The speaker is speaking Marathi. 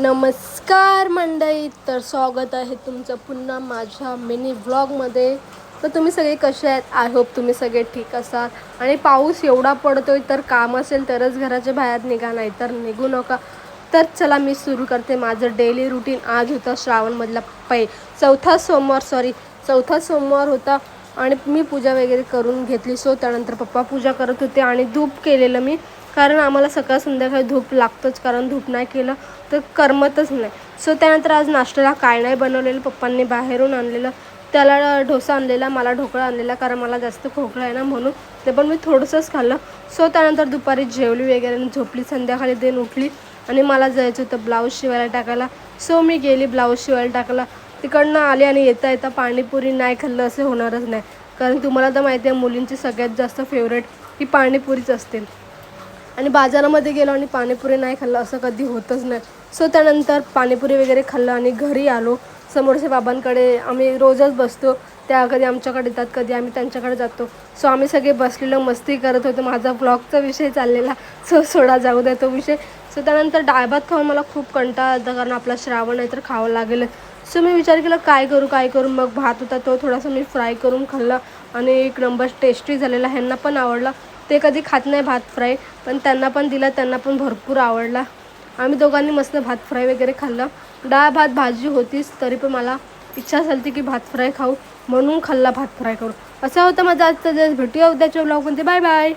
नमस्कार मंडळी, तर स्वागत आहे तुमचं पुन्हा माझ्या मिनी व्लॉगमध्ये. तर तुम्ही सगळे कसे आहेत? आय होप तुम्ही सगळे ठीक असाल. आणि पाऊस एवढा पडतोय तर काम असेल तरच घराच्या बाहेर निघा, नाही तर निघू नका. तर चला मी सुरू करते माझं डेली रुटीन. आज होता श्रावणमधला चौथा सोमवार होता आणि मी पूजा वगैरे करून घेतली. त्यानंतर पप्पा पूजा करत होते आणि धूप केलेलं मी, कारण आम्हाला सकाळ संध्याकाळी धूप लागतंच, कारण धूप नाही केलं तर करमतच नाही. त्यानंतर आज नाश्त्याला काय नाही बनवलेलं, पप्पांनी बाहेरून आणलेलं. त्याला डोसा आणलेला, मला ढोकळा आणलेला, कारण मला जास्त खोकला आहे ना म्हणून. ते पण मी थोडंसंच खाल्लं. त्यानंतर दुपारी जेवली वगैरे आणि झोपली. संध्याकाळी देन उठली आणि मला जायचं होतं ब्लाऊज शिवायला टाकायला. मी गेली ब्लाऊज शिवायला टाकायला. तिकडनं आले आणि येता येता पाणीपुरी नाही खाल्लं असं होणारच नाही, कारण तुम्हाला तर माहिती आहे मुलींची सगळ्यात जास्त फेवरेट ही पाणीपुरीच असते. आणि बाजारामध्ये गेलो आणि पाणीपुरी नाही खाल्लं असं कधी होतच नाही. त्यानंतर पाणीपुरी वगैरे खाल्लं आणि घरी आलो. समोरच्या बाबांकडे आम्ही रोजच बसतो, त्या कधी आमच्याकडे येतात, कधी आम्ही त्यांच्याकडे जातो. आम्ही सगळे बसलेलो मस्ती करत होतो. माझा ब्लॉगचा विषय चाललेला, सोडा जाऊ द्या तो विषय. त्यानंतर डाळ भात खाऊन मला खूप कंटाळा आला, कारण आपला श्रावण आहे तर खावं लागेल. मी विचार केला काय करू. मग भात होता तो थोडासा मी फ्राय करून खाल्ला आणि एक नंबर टेस्टी झालेला. ह्यांना पण आवडला. ते कधी खात नाही भात फ्राय, पण त्यांना पण दिला, त्यांना पण भरपूर आवडला. आम्ही दोघांनी मस्त भात फ्राय वगैरे खाल्लं. डाळ भात भाजी होतीच, तरी पण मला इच्छा झाली की भात फ्राय खाऊ, म्हणून खाल्ला भात फ्राय करून. असा होता माझा आजचा दिवस. भेटूया उद्याच्या ब्लॉगमध्ये. Bye bye.